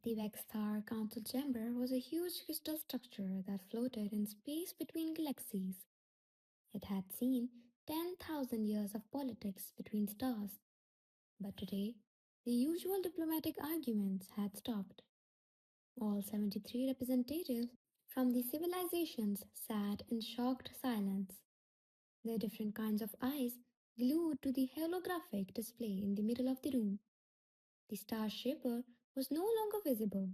The Vexthar Council Chamber was a huge crystal structure that floated in space between galaxies. It had seen 10,000 years of politics between stars, but today the usual diplomatic arguments had stopped. All 73 representatives from the civilizations sat in shocked silence, their different kinds of eyes glued to the holographic display in the middle of the room. The star shaper was no longer visible.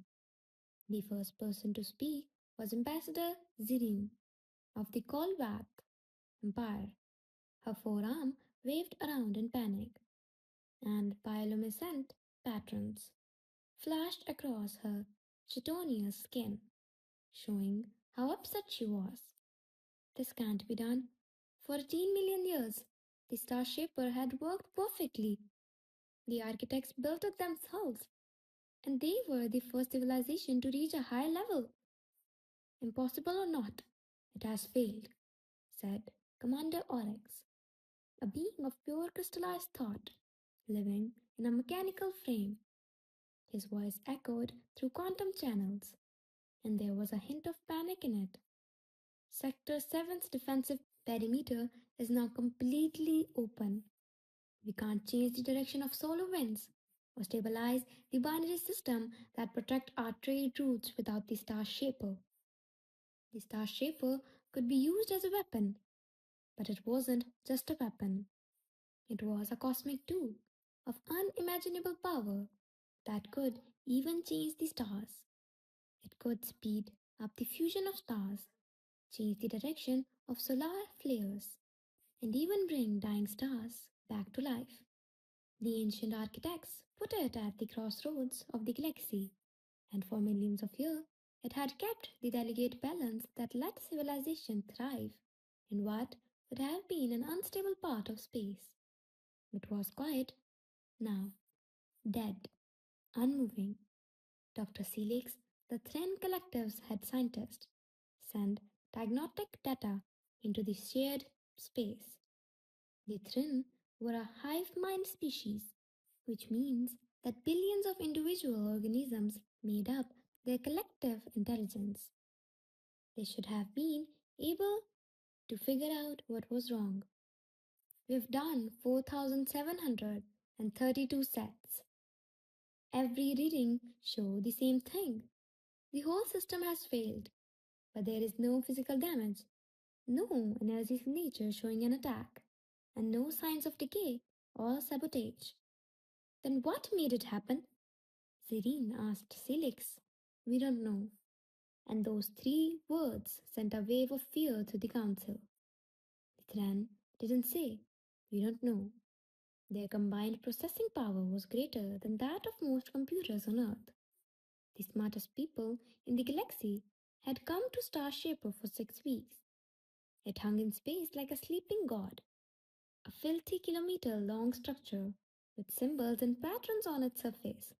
The first person to speak was Ambassador Zirin of the Kolvath Empire. Her forearm waved around in panic, and bioluminescent patterns flashed across her chitonious skin, showing how upset she was. This can't be done. 14 million years, the Star Shaper had worked perfectly. The architects built it themselves, and they were the first civilization to reach a high level. Impossible or not, it has failed, said Commander Oryx, a being of pure crystallized thought, living in a mechanical frame. His voice echoed through quantum channels, and there was a hint of panic in it. Sector 7's defensive perimeter is now completely open. We can't change the direction of solar winds or stabilize the binary system that protect our trade routes without the Star Shaper. The Star Shaper could be used as a weapon, but it wasn't just a weapon. It was a cosmic tool of unimaginable power that could even change the stars. It could speed up the fusion of stars, change the direction of solar flares, and even bring dying stars back to life. The ancient architects put it at the crossroads of the galaxy, and for millions of years it had kept the delicate balance that let civilization thrive in what would have been an unstable part of space. It was quiet now, dead, unmoving. Dr. Celix, the Thren Collective's head scientist, sent diagnostic data into the shared space. The Thren were a hive mind species, which means that billions of individual organisms made up their collective intelligence. They should have been able to figure out what was wrong. We've done 4,732 sets. Every reading show the same thing. The whole system has failed, but there is no physical damage, no energy signature showing an attack, and no signs of decay or sabotage. Then what made it happen? Zerine asked Celix. We don't know. And those three words sent a wave of fear through the council. The Thran didn't say, we don't know. Their combined processing power was greater than that of most computers on Earth. The smartest people in the galaxy had come to Star Shaper for 6 weeks. It hung in space like a sleeping god, a filthy kilometer long structure with symbols and patterns on its surface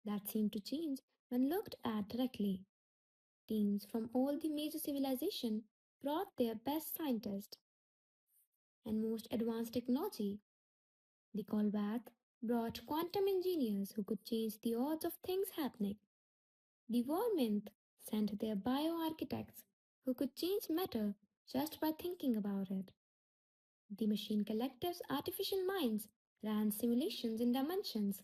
that seemed to change when looked at directly. Teams from all the major civilizations brought their best scientists and most advanced technology. The Kolbath brought quantum engineers who could change the odds of things happening. The Warminth sent their bioarchitects who could change matter just by thinking about it. The Machine Collective's artificial minds ran simulations in dimensions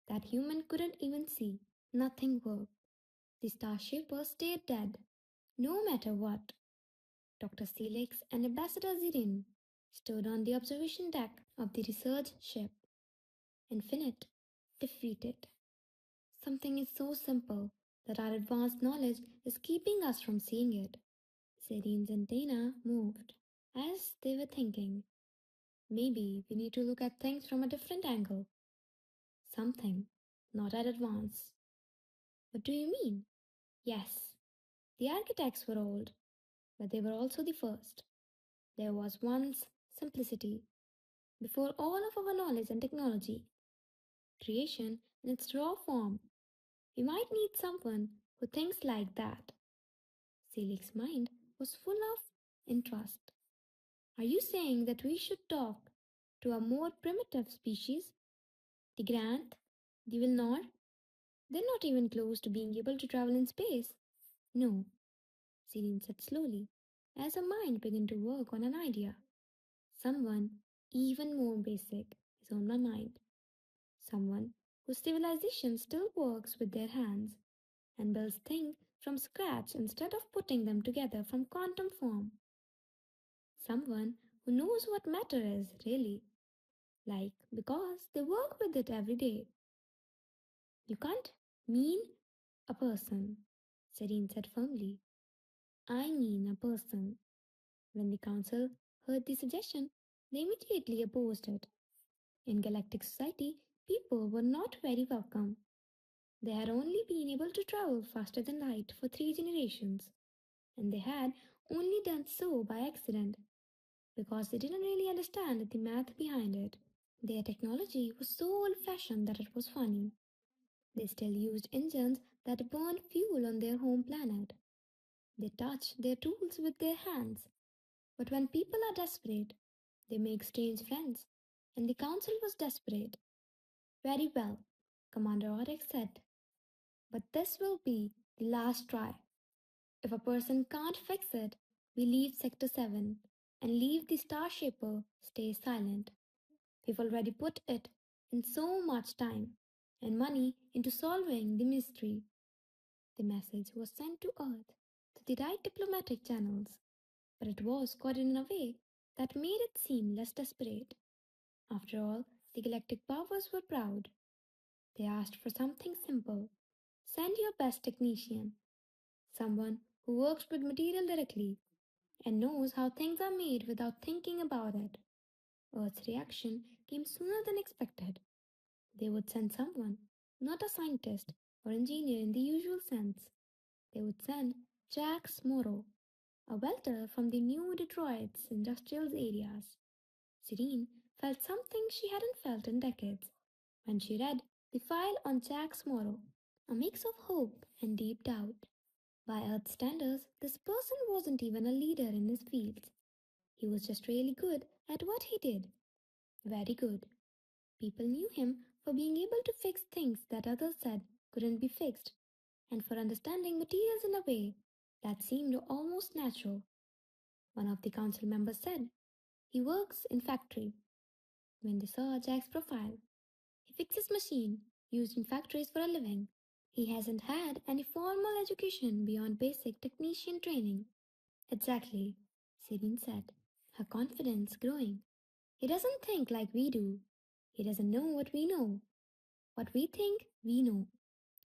that human couldn't even see. Nothing worked. The Starshipper stayed dead, no matter what. Dr. Celix and Ambassador Zirin stood on the observation deck of the research ship. Infinite, defeated. Something is so simple that our advanced knowledge is keeping us from seeing it. Zirin's antenna moved as they were thinking. Maybe we need to look at things from a different angle. Something, not at advance. What do you mean? Yes, the architects were old, but they were also the first. There was once simplicity, before all of our knowledge and technology, creation in its raw form. We might need someone who thinks like that. Celix's mind was full of interest. Are you saying that we should talk to a more primitive species? The Grant? The Vilnor? They're not even close to being able to travel in space. No, Serene said slowly, as her mind began to work on an idea. Someone even more basic is on my mind. Someone whose civilization still works with their hands and builds things from scratch instead of putting them together from quantum form. Someone who knows what matter is really, like because they work with it every day. You can't mean a person, Serene said firmly. I mean a person. When the council heard the suggestion, they immediately opposed it. In galactic society, people were not very welcome. They had only been able to travel faster than light for 3 generations, and they had only done so by accident because they didn't really understand the math behind it. Their technology was so old fashioned that it was funny. They still used engines that burned fuel on their home planet. They touched their tools with their hands. But when people are desperate, they make strange friends. And the council was desperate. Very well, Commander Oryx said. But this will be the last try. If a person can't fix it, we leave Sector 7 and leave the Star Shaper stay silent. We've already put it in so much time and money into solving the mystery. The message was sent to Earth through the right diplomatic channels, but it was coded in a way that made it seem less desperate. After all, the galactic powers were proud. They asked for something simple. Send your best technician, someone who works with material directly and knows how things are made without thinking about it. Earth's reaction came sooner than expected. They would send someone, not a scientist or engineer in the usual sense. They would send Jax Morrow, a welder from the New Detroit's industrial areas. Serene felt something she hadn't felt in decades when she read the file on Jack's Morrow, a mix of hope and deep doubt. By Earth standards, this person wasn't even a leader in his field. He was just really good at what he did. Very good. People knew him for being able to fix things that others said couldn't be fixed, and for understanding materials in a way that seemed almost natural. One of the council members said, he works in factory. When they saw Jack's profile, he fixes machine used in factories for a living. He hasn't had any formal education beyond basic technician training. Exactly, Serene said, her confidence growing. He doesn't think like we do. He doesn't know what we know, what we think we know,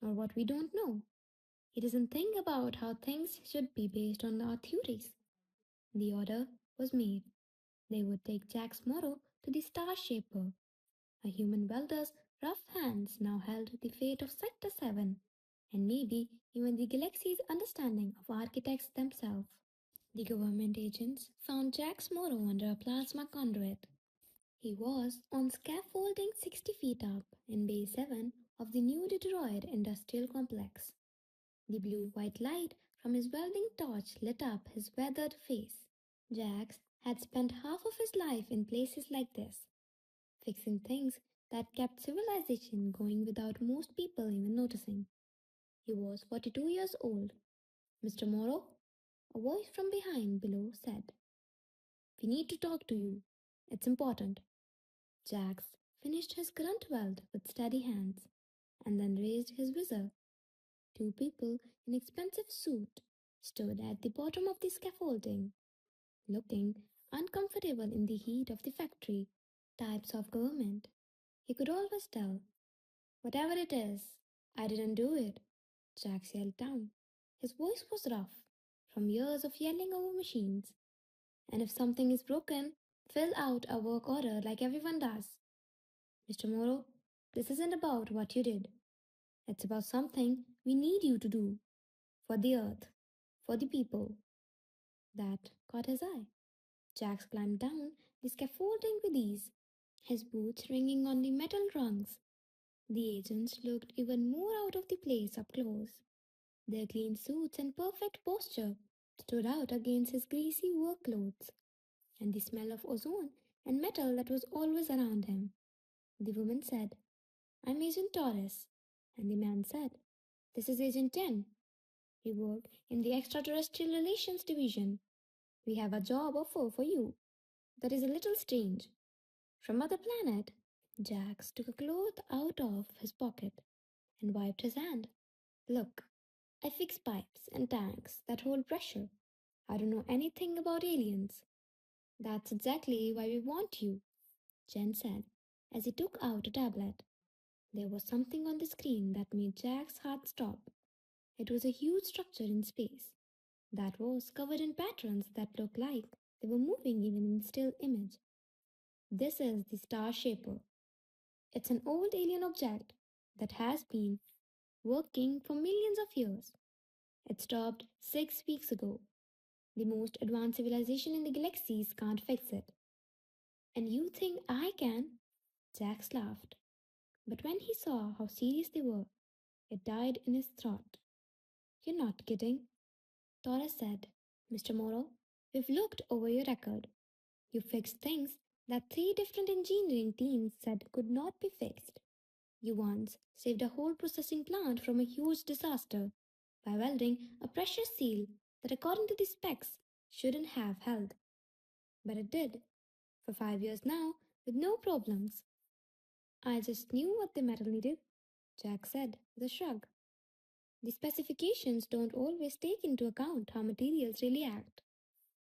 or what we don't know. He doesn't think about how things should be based on our theories. The order was made. They would take Jack's Morrow to the Star Shaper. A human welder's rough hands now held the fate of Sector 7, and maybe even the galaxy's understanding of architects themselves. The government agents found Jack's Morrow under a plasma conduit. He was on scaffolding 60 feet up in Bay 7 of the New Detroit Industrial Complex. The blue-white light from his welding torch lit up his weathered face. Jax had spent half of his life in places like this, fixing things that kept civilization going without most people even noticing. He was 42 years old. Mr. Morrow, a voice from behind below said, we need to talk to you. It's important. Jax finished his grunt weld with steady hands and then raised his visor. Two people in expensive suits stood at the bottom of the scaffolding, looking uncomfortable in the heat of the factory. Types of government. He could always tell. Whatever it is, I didn't do it. Jax yelled down. His voice was rough, from years of yelling over machines. And if something is broken, fill out a work order like everyone does. Mr. Morrow, this isn't about what you did. It's about something we need you to do. For the earth. For the people. That caught his eye. Jax climbed down the scaffolding with ease, his boots ringing on the metal rungs. The agents looked even more out of the place up close. Their clean suits and perfect posture stood out against his greasy work clothes, and the smell of ozone and metal that was always around him. The woman said, I'm Agent Torres. And the man said, "This is Agent 10. We work in the Extraterrestrial Relations Division. We have a job offer for you that is a little strange. From other planet." Jax took a cloth out of his pocket and wiped his hand. "Look, I fix pipes and tanks that hold pressure. I don't know anything about aliens." "That's exactly why we want you," Jen said as he took out a tablet. There was something on the screen that made Jack's heart stop. It was a huge structure in space that was covered in patterns that looked like they were moving even in still image. "This is the Star Shaper. It's an old alien object that has been working for millions of years. It stopped 6 weeks ago. The most advanced civilization in the galaxies can't fix it." "And you think I can?" Jax laughed. But when he saw how serious they were, it died in his throat. "You're not kidding," Torres said. "Mr. Morrow, we've looked over your record. You fixed things that three different engineering teams said could not be fixed. You once saved a whole processing plant from a huge disaster by welding a pressure seal that, according to the specs, shouldn't have held. But it did, for 5 years now, with no problems." "I just knew what the metal needed," Jack said with a shrug. "The specifications don't always take into account how materials really act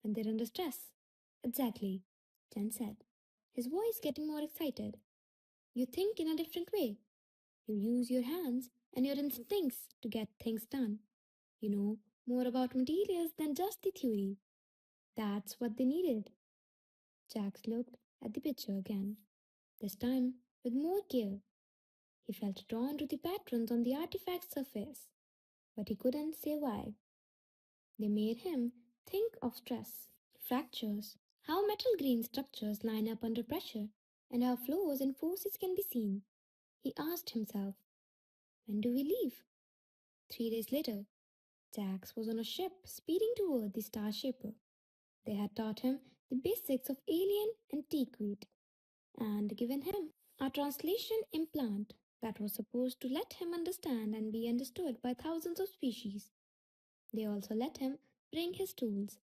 when they're under stress." "Exactly," Jen said, his voice getting more excited. "You think in a different way. You use your hands and your instincts to get things done. You know more about materials than just the theory." "That's what they needed." Jax looked at the picture again, this time with more care. He felt drawn to the patterns on the artifact's surface, but he couldn't say why. They made him think of stress, fractures, how metal grain structures line up under pressure, and how flows and forces can be seen. He asked himself, "When do we leave?" 3 days later, Jax was on a ship speeding toward the Star Shaper. They had taught him the basics of alien antiquity and given him a translation implant that was supposed to let him understand and be understood by thousands of species. They also let him bring his tools,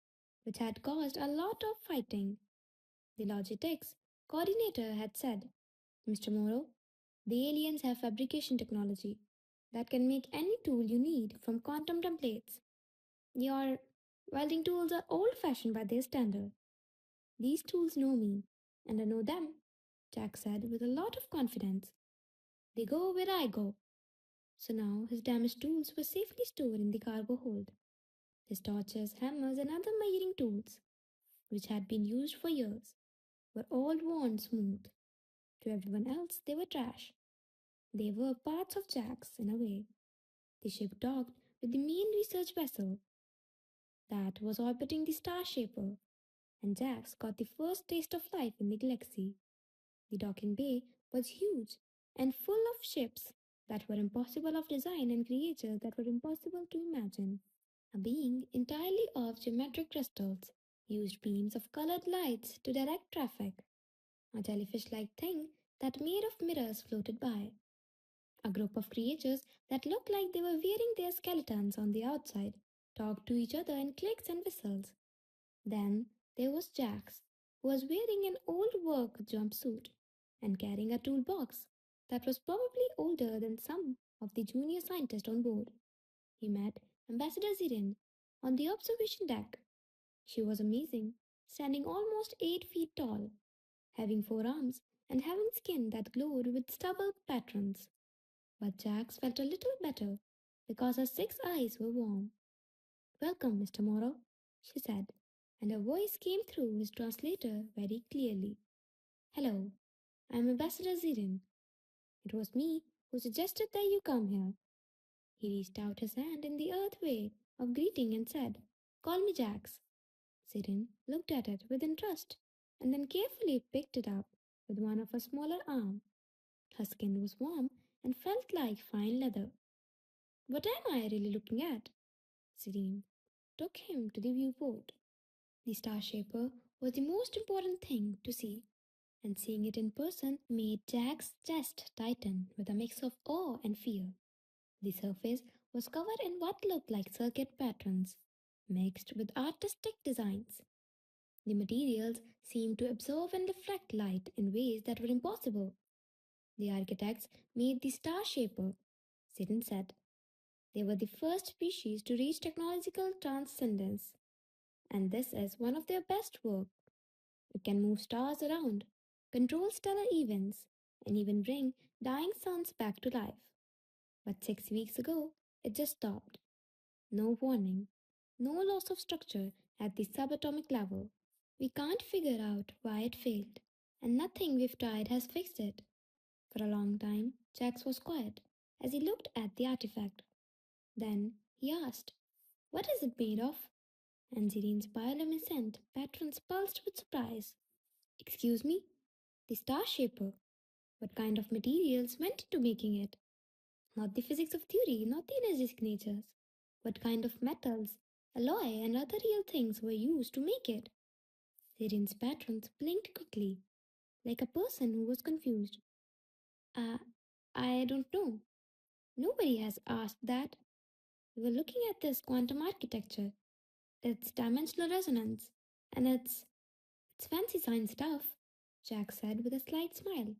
which had caused a lot of fighting. The Logitech's coordinator had said, "Mr. Morrow, the aliens have fabrication technology that can make any tool you need from quantum templates. Your welding tools are old fashioned by their standard. These tools know me, and I know them," Jack said with a lot of confidence. "They go where I go." So now his damaged tools were safely stored in the cargo hold. His torches, hammers, and other measuring tools, which had been used for years, were all worn smooth. To everyone else, they were trash. They were parts of Jack's in a way. The ship docked with the main research vessel that was orbiting the Star Shaper, and Jax got the first taste of life in the galaxy. The docking bay was huge and full of ships that were impossible of design and creatures that were impossible to imagine. A being entirely of geometric crystals used beams of colored lights to direct traffic. A jellyfish like thing that made of mirrors floated by. A group of creatures that looked like they were wearing their skeletons on the outside talked to each other in clicks and whistles. Then there was Jax, who was wearing an old work jumpsuit and carrying a toolbox that was probably older than some of the junior scientists on board. He met Ambassador Zirin on the observation deck. She was amazing, standing almost 8 feet tall, having 4 arms and having skin that glowed with stubble patterns. But Jax felt a little better because her 6 eyes were warm. "Welcome, Mr. Morrow," she said, and her voice came through his translator very clearly. "Hello, I'm Ambassador Zirin. It was me who suggested that you come here." He reached out his hand in the earth way of greeting and said, "Call me Jax." Zirin looked at it with interest and then carefully picked it up with one of her smaller arms. Her skin was warm and felt like fine leather. "What am I really looking at?" Zirin took him to the viewport. The Star Shaper was the most important thing to see, and seeing it in person made Jack's chest tighten with a mix of awe and fear. The surface was covered in what looked like circuit patterns, mixed with artistic designs. The materials seemed to absorb and reflect light in ways that were impossible. The architects made the star shaper, Sidon said. They were the first species to reach technological transcendence, and this is one of their best work. It can move stars around, control stellar events, and even bring dying suns back to life. But 6 weeks ago, it just stopped. No warning, no loss of structure at the subatomic level. We can't figure out why it failed, and nothing we've tried has fixed it. For a long time, Jax was quiet as he looked at the artifact. Then he asked, "What is it made of?" And Zirin's bioluminescent patrons pulsed with surprise. "Excuse me? The star shaper? What kind of materials went into making it? Not the physics of theory, not the energy signatures. What kind of metals, alloy, and other real things were used to make it?" Zirin's patrons blinked quickly, like a person who was confused. Uh, I don't know. Nobody has asked that. We were looking at this quantum architecture, its dimensional resonance, and it's fancy science stuff, Jack said with a slight smile.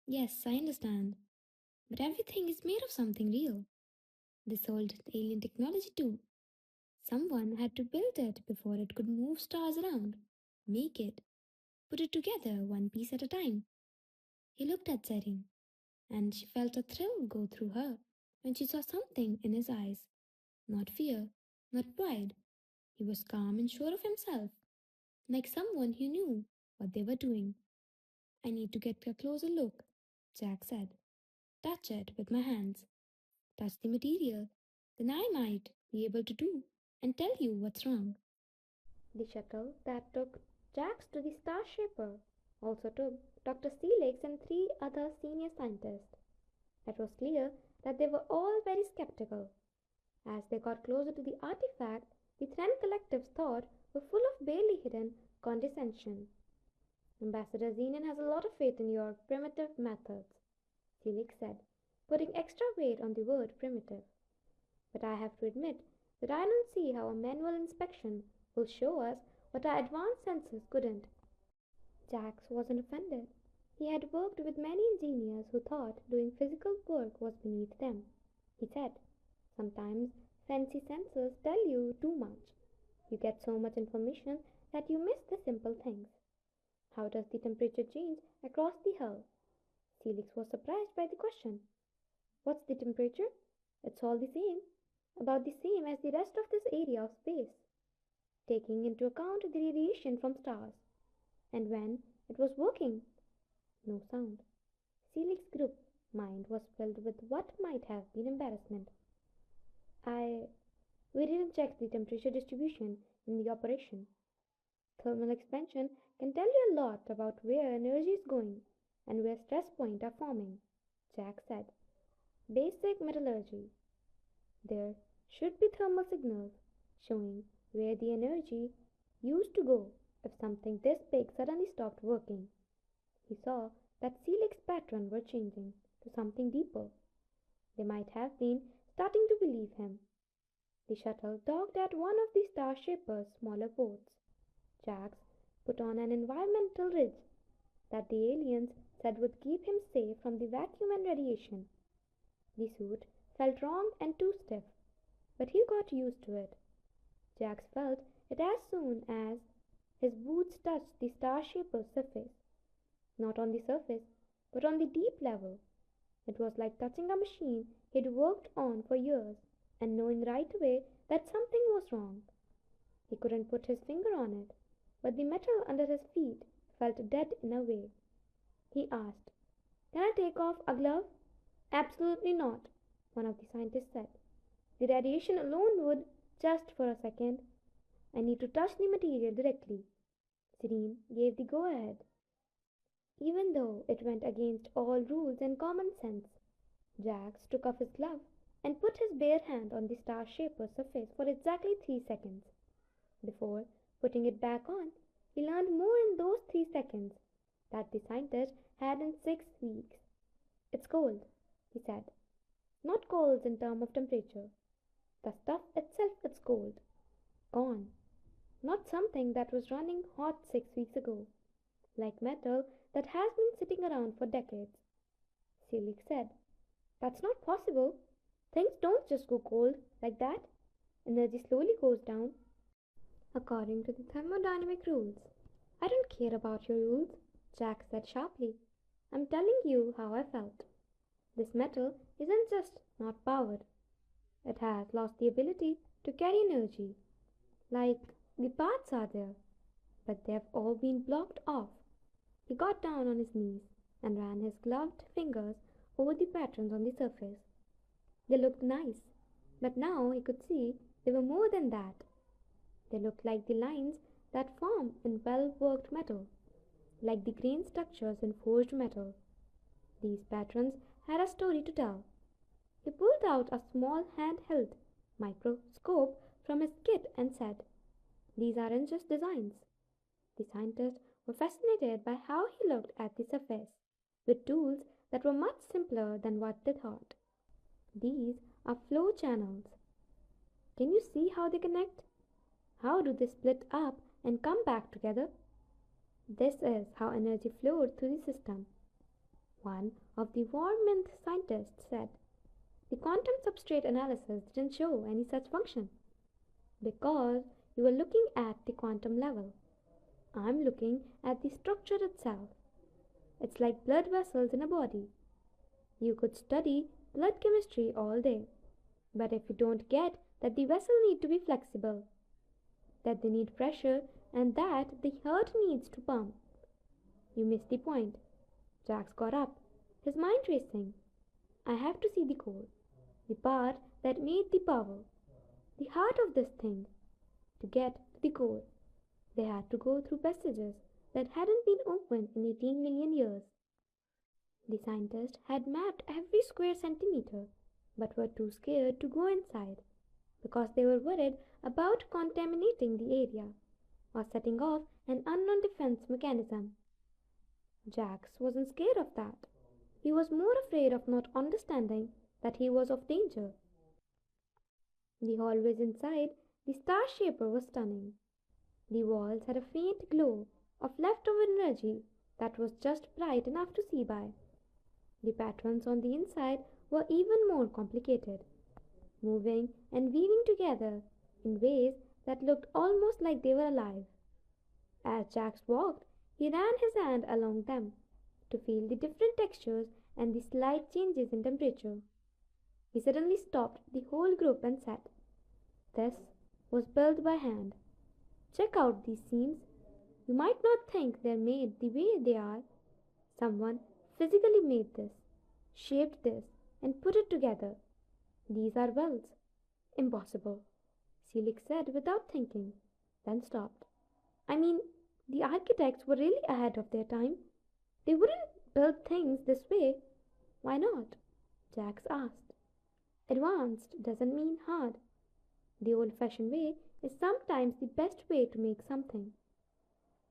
Yes, I understand. But everything is made of something real. This old alien technology too. Someone had to build it before it could move stars around, make it, put it together one piece at a time. He looked at Zerin, and she felt a thrill go through her when she saw something in his eyes. Not fear, not pride. He was calm and sure of himself, like someone who knew what they were doing. "I need to get a closer look," Jack said. "Touch it with my hands. Touch the material. Then I might be able to do and tell you what's wrong." The shuttle that took Jax to the Star Shaper also took Dr. Steelix and three other senior scientists. It was clear that they were all very skeptical. As they got closer to the artifact, the Thren collective's thoughts were full of barely hidden condescension. "Ambassador Zenon has a lot of faith in your primitive methods," Felix said, putting extra weight on the word primitive. "But I have to admit that I don't see how a manual inspection will show us what our advanced sensors couldn't." Jax wasn't offended. He had worked with many engineers who thought doing physical work was beneath them. He said, "Sometimes fancy sensors tell you too much. You get so much information that you miss the simple things. How does the temperature change across the hull?" Felix was surprised by the question. "What's the temperature? It's all the same, about the same as the rest of this area of space, taking into account the radiation from stars. And when it was working?" No sound. Felix's group mind was filled with what might have been embarrassment. I We didn't check the temperature distribution in the operation. Thermal expansion can tell you a lot about where energy is going and where stress points are forming," Jack said. "Basic metallurgy. There should be thermal signals showing where the energy used to go if something this big suddenly stopped working." He saw that Celix's patterns were changing to something deeper. They might have been starting to believe him. The shuttle docked at one of the Star Shaper's smaller ports. Jax put on an environmental ridge that the aliens said would keep him safe from the vacuum and radiation. The suit felt wrong and too stiff, but he got used to it. Jax felt it as soon as his boots touched the Star Shaper's surface. Not on the surface, but on the deep level. It was like touching a machine he'd worked on for years and knowing right away that something was wrong. He couldn't put his finger on it, but the metal under his feet felt dead in a way. He asked, "Can I take off a glove?" "Absolutely not," one of the scientists said. "The radiation alone would, just for a second. I need to touch the material directly." Serene gave the go ahead, even though it went against all rules and common sense. Jax took off his glove and put his bare hand on the star shaper's surface for exactly 3 seconds. Before putting it back on, he learned more in those 3 seconds that the scientist had in 6 weeks. "It's cold," he said. Not cold in terms of temperature. The stuff itself is cold. Gone. Not something that was running hot 6 weeks ago, like metal that has been sitting around for decades. Selig said, "That's not possible. Things don't just go cold like that. Energy slowly goes down according to the thermodynamic rules." "I don't care about your rules," Jack said sharply. "I'm telling you how I felt. This metal isn't just not powered, it has lost the ability to carry energy. Like, the parts are there, but they've all been blocked off." He got down on his knees and ran his gloved fingers over the patterns on the surface. They looked nice, but now he could see they were more than that. They looked like the lines that form in well worked metal, like the grain structures in forged metal. These patterns had a story to tell. He pulled out a small handheld microscope from his kit and said, "These aren't just designs." The scientists were fascinated by how he looked at the surface, with tools that were much simpler than what they thought. "These are flow channels. Can you see how they connect? How do they split up and come back together?" "This is how energy flowed through the system," one of the Warminth scientists said. "The quantum substrate analysis didn't show any such function, because you were looking at the quantum level. I'm looking at the structure itself. It's like blood vessels in a body. You could study blood chemistry all day, but if you don't get that the vessel need to be flexible, that they need pressure, and that the heart needs to pump, you miss the point." Jax got up, his mind racing. "I have to see the core, the part that made the power, the heart of this thing." To get to the core, they had to go through passages that hadn't been opened in 18 million years. The scientists had mapped every square centimeter, but were too scared to go inside because they were worried about contaminating the area or setting off an unknown defense mechanism. Jax wasn't scared of that. He was more afraid of not understanding that he was of danger. The hallways inside the Star Shaper was stunning. The walls had a faint glow of leftover energy that was just bright enough to see by. The patterns on the inside were even more complicated, moving and weaving together in ways that looked almost like they were alive. As Jax walked, he ran his hand along them to feel the different textures and the slight changes in temperature. He suddenly stopped the whole group and said, "This was built by hand. Check out these seams. You might not think they're made the way they are. Someone physically made this, shaped this, and put it together. These are wells." "Impossible," Selig said without thinking, then stopped. "I mean, the architects were really ahead of their time. They wouldn't build things this way." "Why not?" Jax asked. "Advanced doesn't mean hard. The old fashioned way is sometimes the best way to make something.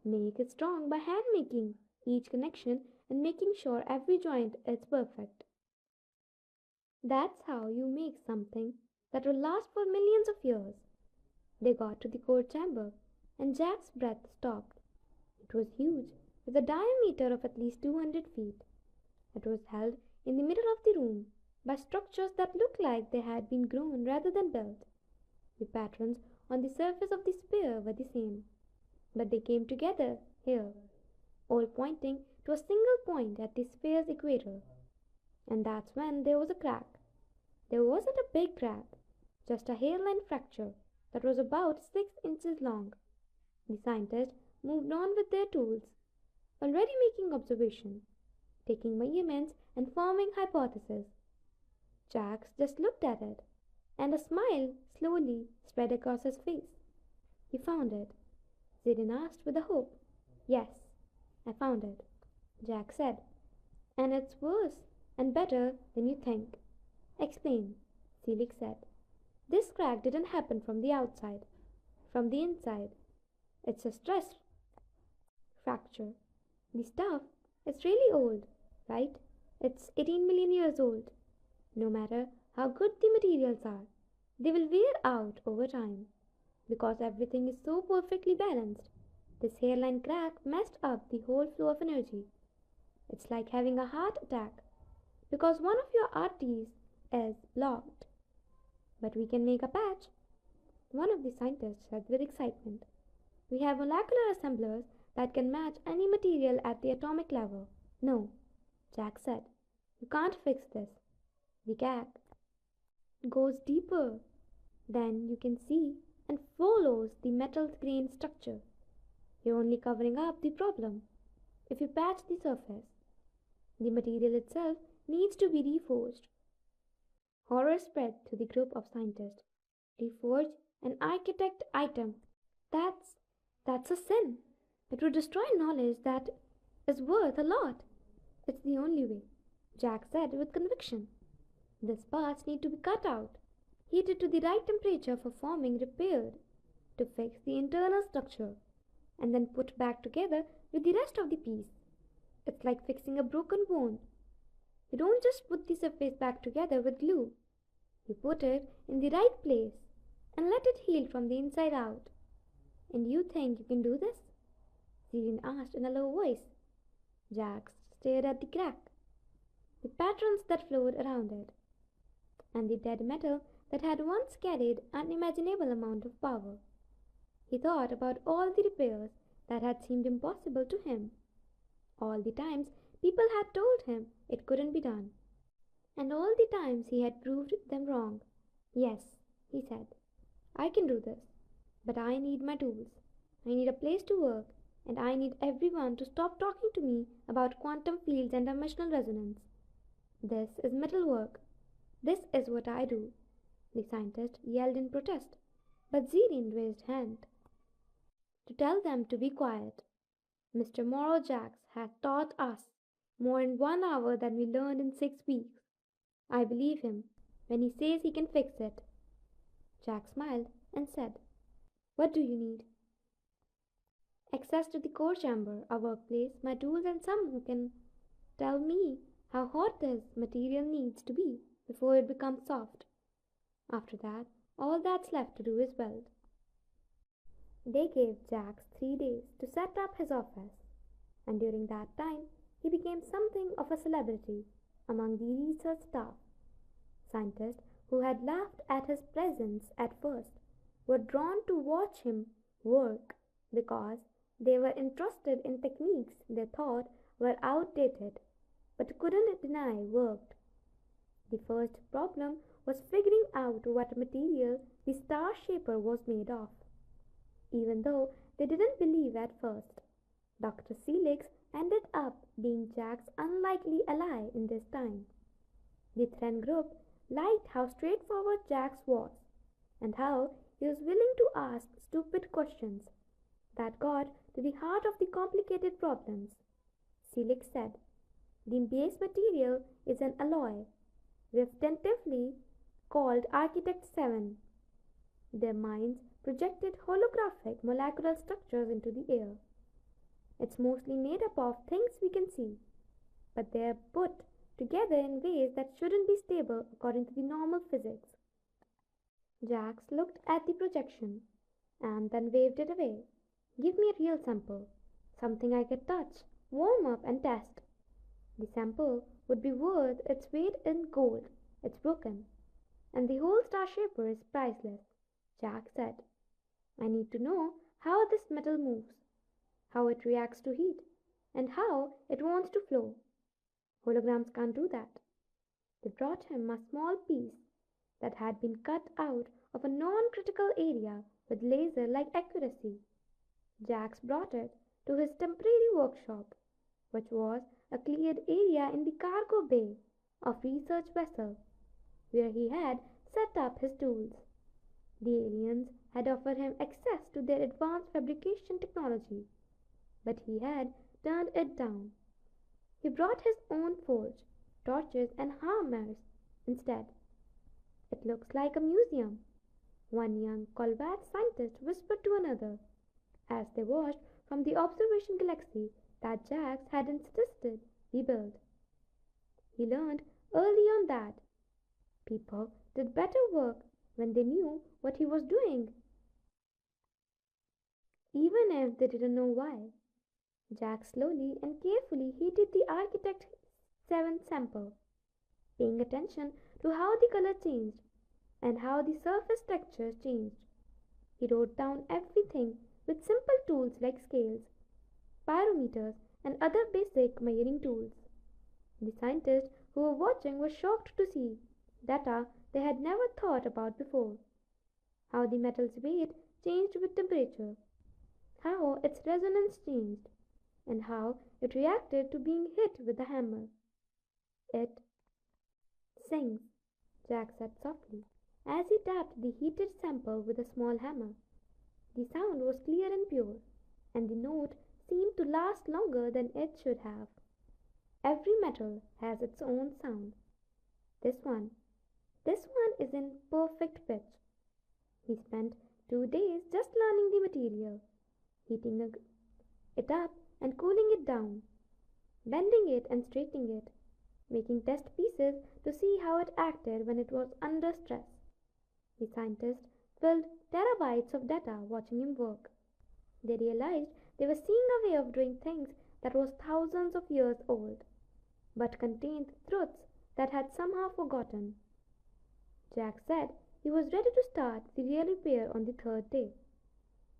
Make it strong by hand making each connection and making sure every joint is perfect. That's how you make something that will last for millions of years." They got to the core chamber, and Jack's breath stopped. It was huge, with a diameter of at least 200 feet. It was held in the middle of the room by structures that looked like they had been grown rather than built. The patterns on the surface of the sphere were the same, but they came together here, all pointing to a single point at the sphere's equator. And that's when there was a crack. There wasn't a big crack, just a hairline fracture that was about 6 inches long. The scientists moved on with their tools, already making observations, taking measurements, and forming hypotheses. Jax just looked at it, and a smile slowly spread across his face. "You found it?" Zidane asked with a hope. "Yes, I found it," Jack said. "And it's worse and better than you think." "Explain," Selig said. "This crack didn't happen from the outside, from the inside. It's a stress fracture. The stuff is really old, right? It's 18 million years old. No matter how good the materials are. They will wear out over time because everything is so perfectly balanced. This hairline crack messed up the whole flow of energy. It's like having a heart attack because one of your arteries is blocked. But we can make a patch, one of the scientists said with excitement. We have molecular assemblers that can match any material at the atomic level. No, Jack said. You can't fix this. The gag goes deeper than you can see and follows the metal grain structure. You're only covering up the problem. If you patch the surface, the material itself needs to be reforged. Horror spread to the group of scientists. Reforge an architect item. That's that's a sin. It would destroy knowledge that is worth a lot. It's the only way, Jack said with conviction. These parts need to be cut out, heated to the right temperature for forming, repaired, to fix the internal structure, and then put back together with the rest of the piece. It's like fixing a broken bone. You don't just put the surface back together with glue. You put it in the right place and let it heal from the inside out. And you think you can do this? Zillion asked in a low voice. Jack stared at the crack, the patterns that flowed around it, and the dead metal that had once carried an unimaginable amount of power. He thought about all the repairs that had seemed impossible to him, all the times people had told him it couldn't be done, and all the times he had proved them wrong. Yes, he said, I can do this, but I need my tools. I need a place to work, and I need everyone to stop talking to me about quantum fields and dimensional resonance. This is metal work. This is what I do. The scientist yelled in protest, but Zirin raised hand to tell them to be quiet. Mr. Morrow Jacks has taught us more in 1 hour than we learned in 6 weeks. I believe him when he says he can fix it. Jack smiled and said, What do you need? Access to the core chamber, a workplace, my tools, and someone who can tell me how hot this material needs to be before it becomes soft. After that, all that's left to do is weld. They gave Jack 3 days to set up his office, and during that time, he became something of a celebrity among the research staff. Scientists who had laughed at his presence at first were drawn to watch him work because they were interested in techniques they thought were outdated but couldn't deny worked. The first problem was figuring out what material the star shaper was made of. Even though they didn't believe at first, Dr. Felix ended up being Jack's unlikely ally in this time. The Thren group liked how straightforward Jax was and how he was willing to ask stupid questions that got to the heart of the complicated problems. Felix said, The base material is an alloy we've tentatively called Architect 7. Their minds projected holographic molecular structures into the air. It's mostly made up of things we can see, but they're put together in ways that shouldn't be stable according to the normal physics. Jax looked at the projection and then waved it away. Give me a real sample, something I could touch, warm up, and test. The sample would be worth its weight in gold. It's broken, and the whole star shaper is priceless, Jack said. I need to know how this metal moves, how it reacts to heat, and how it wants to flow. Holograms can't do that. They brought him a small piece that had been cut out of a non-critical area with laser-like accuracy. Jax brought it to his temporary workshop, which was a cleared area in the cargo bay of research vessel, where he had set up his tools. The aliens had offered him access to their advanced fabrication technology, but he had turned it down. He brought his own forge, torches, and hammers instead. It looks like a museum, one young Colvat scientist whispered to another as they watched from the observation galaxy that Jax had insisted we build. He learned early on that People did better work when they knew what he was doing, even if they didn't know why. Jack slowly and carefully heated the architect's seventh sample, paying attention to how the color changed and how the surface texture changed. He wrote down everything with simple tools like scales, pyrometers, and other basic measuring tools. The scientists who were watching were shocked to see data they had never thought about before. How the metal's weight changed with temperature, how its resonance changed, and how it reacted to being hit with a hammer. It sings, Jack said softly, as he tapped the heated sample with a small hammer. The sound was clear and pure, and the note seemed to last longer than it should have. Every metal has its own sound. This one, this one is in perfect pitch. He spent 2 days just learning the material, heating it up and cooling it down, bending it and straightening it, making test pieces to see how it acted when it was under stress. The scientists filled terabytes of data watching him work. They realized they were seeing a way of doing things that was thousands of years old, but contained truths that had somehow forgotten. Jack said he was ready to start the real repair on the third day.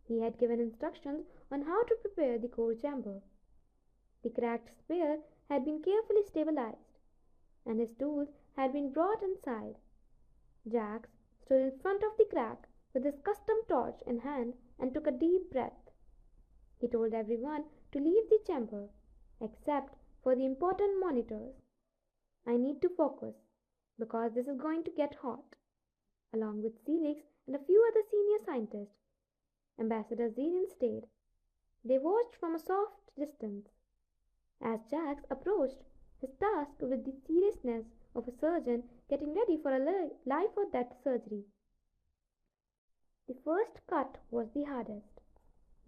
He had given instructions on how to prepare the core chamber. The cracked sphere had been carefully stabilized, and his tools had been brought inside. Jack stood in front of the crack with his custom torch in hand and took a deep breath. He told everyone to leave the chamber, except for the important monitors. I need to focus, because this is going to get hot. Along with Felix and a few other senior scientists, Ambassador Zarian stayed. They watched from a soft distance. As Jax approached his task with the seriousness of a surgeon getting ready for a life or death surgery. The first cut was the hardest.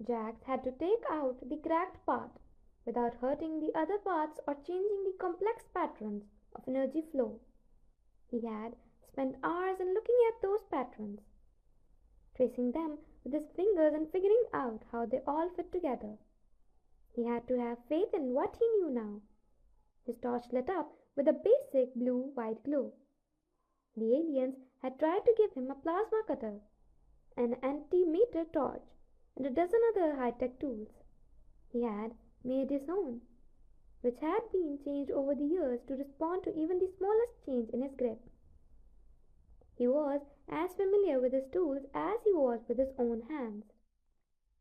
Jax had to take out the cracked part without hurting the other parts or changing the complex patterns of energy flow. He had spent hours in looking at those patterns, tracing them with his fingers and figuring out how they all fit together. He had to have faith in what he knew now. His torch lit up with a basic blue-white glow. The aliens had tried to give him a plasma cutter, an antimatter torch, and a dozen other high-tech tools. He had made his own, which had been changed over the years to respond to even the smallest change in his grip. He was as familiar with his tools as he was with his own hands.